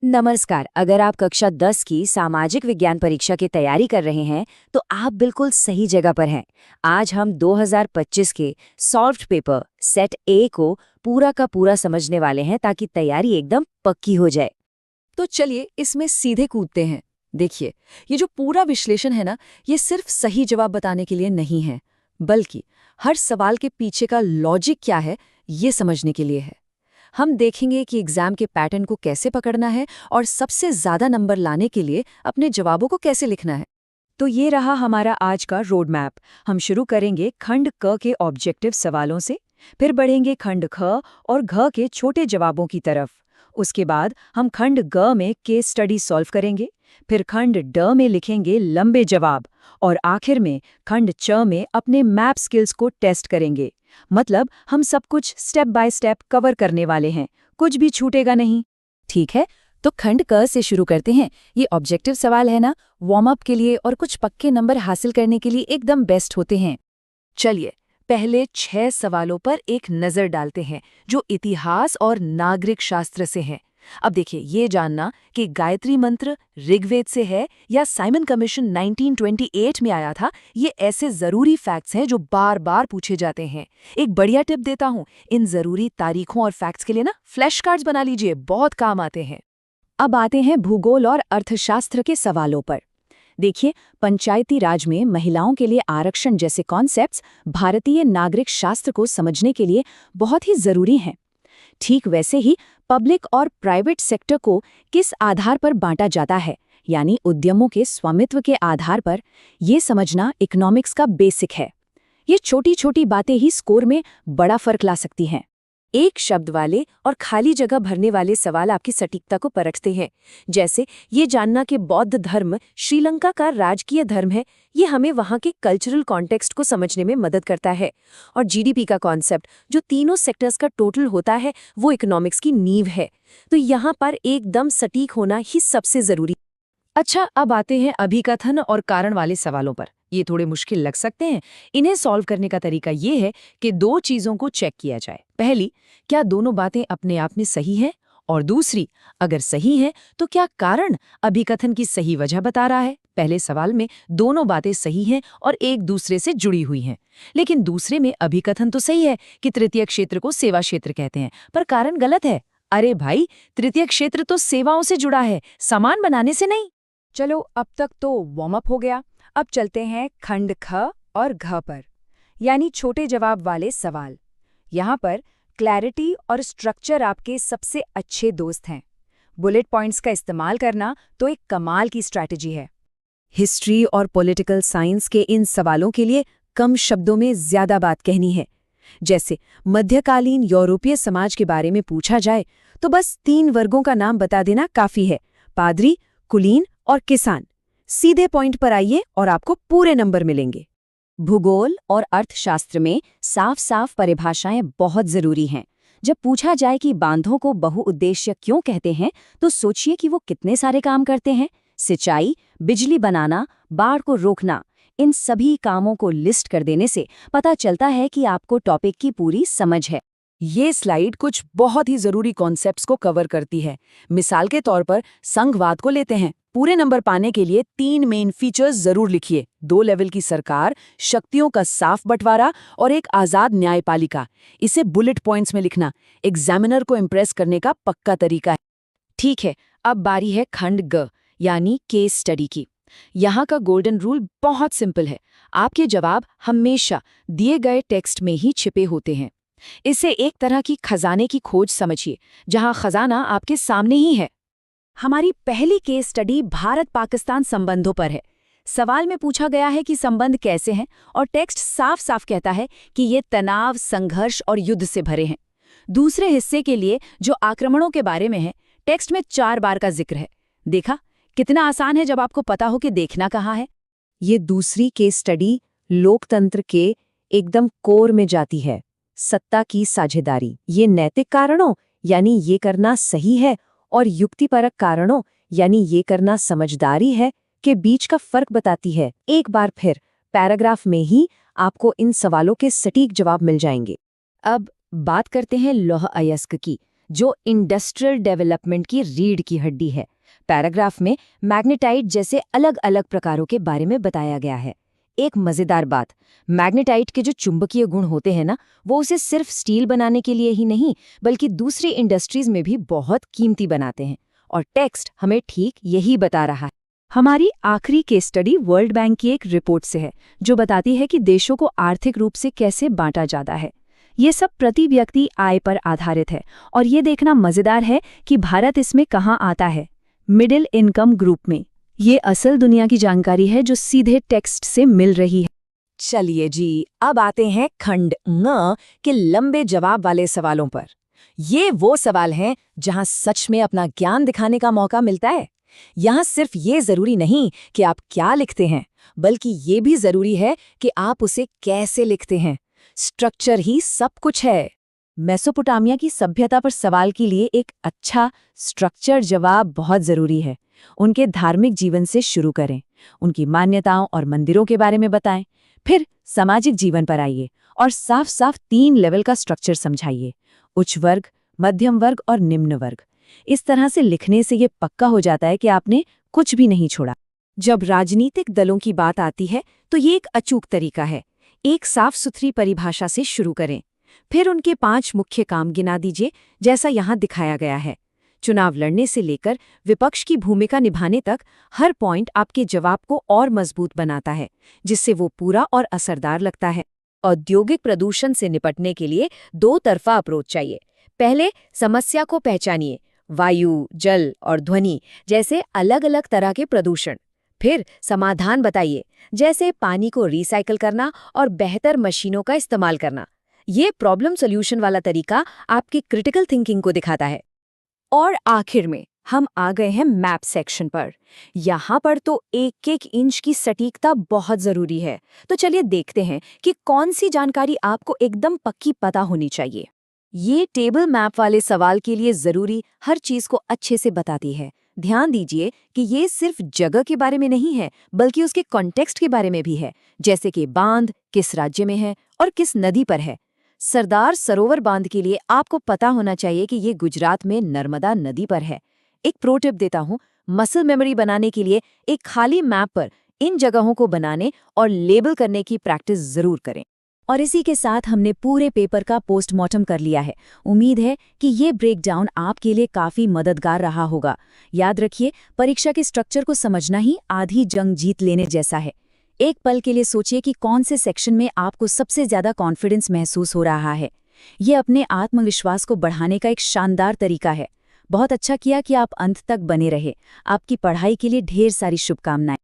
नमस्कार। अगर आप कक्षा 10 की सामाजिक विज्ञान परीक्षा की तैयारी कर रहे हैं तो आप बिल्कुल सही जगह पर हैं। आज हम 2025 के सॉल्व्ड पेपर सेट ए को पूरा का पूरा समझने वाले हैं ताकि तैयारी एकदम पक्की हो जाए। तो चलिए इसमें सीधे कूदते हैं। देखिए, ये जो पूरा विश्लेषण है ना, ये सिर्फ सही जवाब बताने के लिए नहीं है, बल्कि हर सवाल के पीछे का लॉजिक क्या है, ये समझने के लिए है। हम देखेंगे कि एग्जाम के पैटर्न को कैसे पकड़ना है और सबसे ज्यादा नंबर लाने के लिए अपने जवाबों को कैसे लिखना है। तो ये रहा हमारा आज का रोड मैप। हम शुरू करेंगे खंड क के ऑब्जेक्टिव सवालों से, फिर बढ़ेंगे खंड ख और घ के छोटे जवाबों की तरफ। उसके बाद हम खंड ग में केस स्टडी सॉल्व करेंगे, फिर खंड ड में लिखेंगे लंबे जवाब और आखिर में खंड च में अपने मैप स्किल्स को टेस्ट करेंगे। मतलब हम सब कुछ स्टेप बाय स्टेप कवर करने वाले हैं, कुछ भी छूटेगा नहीं। ठीक है, तो खंड क से शुरू करते हैं। ये ऑब्जेक्टिव सवाल है ना, वार्म अप के लिए और कुछ पक्के नंबर हासिल करने के लिए एकदम बेस्ट होते हैं। चलिए पहले 6 सवालों पर एक नजर डालते हैं जो इतिहास और नागरिक शास्त्र से हैं। अब देखिए, ये जानना कि गायत्री मंत्र ऋग्वेद से है या साइमन कमीशन 1928 में आया था, ये ऐसे जरूरी फैक्ट्स हैं जो बार बार पूछे जाते हैं। एक बढ़िया टिप देता हूँ, इन जरूरी तारीखों और फैक्ट्स के लिए ना फ्लैश कार्ड्स बना लीजिए, बहुत काम आते हैं। अब आते हैं भूगोल और अर्थशास्त्र के सवालों पर। देखिए, पंचायती राज में महिलाओं के लिए आरक्षण जैसे कॉन्सेप्ट्स भारतीय नागरिक शास्त्र को समझने के लिए बहुत ही जरूरी हैं। ठीक वैसे ही पब्लिक और प्राइवेट सेक्टर को किस आधार पर बांटा जाता है, यानी उद्यमों के स्वामित्व के आधार पर, ये समझना इकोनॉमिक्स का बेसिक है। ये छोटी छोटी बातें ही स्कोर में बड़ा फर्क ला सकती हैं। एक शब्द वाले और खाली जगह भरने वाले सवाल आपकी सटीकता को परखते हैं। जैसे ये जानना कि बौद्ध धर्म श्रीलंका का राजकीय धर्म है, ये हमें वहाँ के कल्चरल कॉन्टेक्स्ट को समझने में मदद करता है। और जीडीपी का कॉन्सेप्ट, जो तीनों सेक्टर्स का टोटल होता है, वो इकोनॉमिक्स की नींव है। तो यहाँ पर एकदम सटीक होना ही सबसे जरूरी। अच्छा, अब आते हैं अभिकथन और कारण वाले सवालों पर। ये थोड़े मुश्किल लग सकते हैं। इन्हें सॉल्व करने का तरीका ये है कि 2 चीज़ों को चेक किया जाए। पहली, क्या दोनों बातें अपने आप में सही हैं? और दूसरी, अगर सही है तो क्या कारण अभिकथन की सही वजह बता रहा है? पहले सवाल में दोनों बातें सही हैं और एक दूसरे से जुड़ी हुई हैं, लेकिन दूसरे में अभिकथन तो सही है कि तृतीय क्षेत्र को सेवा क्षेत्र कहते हैं, पर कारण गलत है। अरे भाई, तृतीय क्षेत्र तो सेवाओं से जुड़ा है, सामान बनाने से नहीं। चलो, अब तक तो वार्म अप हो गया। अब चलते हैं खंड ख और घ पर, यानी छोटे जवाब वाले सवाल। यहाँ पर क्लैरिटी और स्ट्रक्चर आपके सबसे अच्छे दोस्त हैं। बुलेट पॉइंट्स का इस्तेमाल करना तो एक कमाल की स्ट्रैटेजी है। हिस्ट्री और पॉलिटिकल साइंस के इन सवालों के लिए कम शब्दों में ज्यादा बात कहनी है। जैसे मध्यकालीन यूरोपीय समाज के बारे में पूछा जाए तो बस 3 वर्गों का नाम बता देना काफी है: पादरी, कुलीन और किसान। सीधे पॉइंट पर आइए और आपको पूरे नंबर मिलेंगे। भूगोल और अर्थशास्त्र में साफ साफ परिभाषाएं बहुत जरूरी हैं। जब पूछा जाए कि बांधों को बहुउद्देश्य क्यों कहते हैं, तो सोचिए कि वो कितने सारे काम करते हैं। सिंचाई, बिजली बनाना, बाढ़ को रोकना, इन सभी कामों को लिस्ट कर देने से पता चलता है कि आपको टॉपिक की पूरी समझ है। ये स्लाइड कुछ बहुत ही जरूरी कॉन्सेप्ट्स को कवर करती है। मिसाल के तौर पर संघवाद को लेते हैं। पूरे नंबर पाने के लिए 3 मेन फीचर्स जरूर लिखिए: 2 लेवल की सरकार, शक्तियों का साफ बंटवारा और एक आजाद न्यायपालिका। इसे बुलेट पॉइंट्स में लिखना एग्जामिनर को इम्प्रेस करने का पक्का तरीका है। ठीक है, अब बारी है खंड ग, यानी केस स्टडी की। यहाँ का गोल्डन रूल बहुत सिंपल है। आपके जवाब हमेशा दिए गए टेक्स्ट में ही छिपे होते हैं। इसे एक तरह की खजाने की खोज समझिए, जहां खजाना आपके सामने ही है। हमारी पहली केस स्टडी भारत-पाकिस्तान संबंधों पर है। सवाल में पूछा गया है कि संबंध कैसे हैं, और टेक्स्ट साफ साफ कहता है कि ये तनाव, संघर्ष और युद्ध से भरे हैं। दूसरे हिस्से के लिए, जो आक्रमणों के बारे में है, टेक्स्ट में 4 बार का जिक्र है। देखा कितना आसान है जब आपको पता हो कि देखना कहाँ है। ये दूसरी केस स्टडी लोकतंत्र के एकदम कोर में जाती है। सत्ता की साझेदारी, ये नैतिक कारणों यानी ये करना सही है, और युक्तिपरक कारणों यानी ये करना समझदारी है, के बीच का फर्क बताती है। एक बार फिर पैराग्राफ में ही आपको इन सवालों के सटीक जवाब मिल जाएंगे। अब बात करते हैं लौह अयस्क की, जो इंडस्ट्रियल डेवलपमेंट की रीढ़ की हड्डी है। पैराग्राफ में मैग्नेटाइट जैसे अलग अलग प्रकारों के बारे में बताया गया है। एक मजेदार बात, मैग्नेटाइट के जो चुंबकीय गुण होते हैं ना, वो उसे सिर्फ स्टील बनाने के लिए ही नहीं बल्कि दूसरी इंडस्ट्रीज में भी बहुत कीमती बनाते हैं। और टेक्स्ट हमें ठीक यही बता रहा है। हमारी आखिरी केस स्टडी वर्ल्ड बैंक की एक रिपोर्ट से है, जो बताती है कि देशों को आर्थिक रूप से कैसे बांटा जाता है। ये सब प्रति व्यक्ति आय पर आधारित है और ये देखना मजेदार है कि भारत इसमें कहाँ आता है, मिडिल इनकम ग्रुप में। ये असल दुनिया की जानकारी है जो सीधे टेक्स्ट से मिल रही है। चलिए जी, अब आते हैं खंड ङ के लंबे जवाब वाले सवालों पर। ये वो सवाल हैं जहां सच में अपना ज्ञान दिखाने का मौका मिलता है। यहाँ सिर्फ ये जरूरी नहीं कि आप क्या लिखते हैं, बल्कि ये भी जरूरी है कि आप उसे कैसे लिखते हैं। स्ट्रक्चर ही सब कुछ है। मेसोपोटामिया की सभ्यता पर सवाल के लिए एक अच्छा स्ट्रक्चर जवाब बहुत जरूरी है। उनके धार्मिक जीवन से शुरू करें, उनकी मान्यताओं और मंदिरों के बारे में बताएं, फिर सामाजिक जीवन पर आइए और साफ साफ 3 लेवल का स्ट्रक्चर समझाइए, उच्च वर्ग, मध्यम वर्ग और निम्न वर्ग। इस तरह से लिखने से ये पक्का हो जाता है कि आपने कुछ भी नहीं छोड़ा। जब राजनीतिक दलों की बात आती है तो ये एक अचूक तरीका है। एक साफ सुथरी परिभाषा से शुरू करें, फिर उनके 5 मुख्य काम गिना दीजिए, जैसा यहाँ दिखाया गया है। चुनाव लड़ने से लेकर विपक्ष की भूमिका निभाने तक हर पॉइंट आपके जवाब को और मजबूत बनाता है, जिससे वो पूरा और असरदार लगता है। औद्योगिक प्रदूषण से निपटने के लिए 2 तरफा अप्रोच चाहिए। पहले समस्या को पहचानिए, वायु, जल और ध्वनि जैसे अलग अलग तरह के प्रदूषण। फिर समाधान बताइए, जैसे पानी को रिसाइकिल करना और बेहतर मशीनों का इस्तेमाल करना। ये प्रॉब्लम सॉल्यूशन वाला तरीका आपकी क्रिटिकल थिंकिंग को दिखाता है। और आखिर में हम आ गए हैं मैप सेक्शन पर। यहाँ पर तो एक एक इंच की सटीकता बहुत जरूरी है। तो चलिए देखते हैं कि कौन सी जानकारी आपको एकदम पक्की पता होनी चाहिए। ये टेबल मैप वाले सवाल के लिए जरूरी हर चीज को अच्छे से बताती है। ध्यान दीजिए कि ये सिर्फ जगह के बारे में नहीं है, बल्कि उसके कॉन्टेक्स्ट के बारे में भी है, जैसे कि बांध किस राज्य में है और किस नदी पर है। सरदार सरोवर बांध के लिए आपको पता होना चाहिए कि ये गुजरात में नर्मदा नदी पर है। एक प्रो टिप देता हूँ, मसल मेमोरी बनाने के लिए एक खाली मैप पर इन जगहों को बनाने और लेबल करने की प्रैक्टिस जरूर करें। और इसी के साथ हमने पूरे पेपर का पोस्टमार्टम कर लिया है। उम्मीद है कि ये ब्रेकडाउन आपके लिए काफी मददगार रहा होगा। याद रखिए, परीक्षा के स्ट्रक्चर को समझना ही आधी जंग जीत लेने जैसा है। एक पल के लिए सोचिए कि कौन से सेक्शन में आपको सबसे ज्यादा कॉन्फिडेंस महसूस हो रहा है। ये अपने आत्मविश्वास को बढ़ाने का एक शानदार तरीका है। बहुत अच्छा किया कि आप अंत तक बने रहे। आपकी पढ़ाई के लिए ढेर सारी शुभकामनाएं।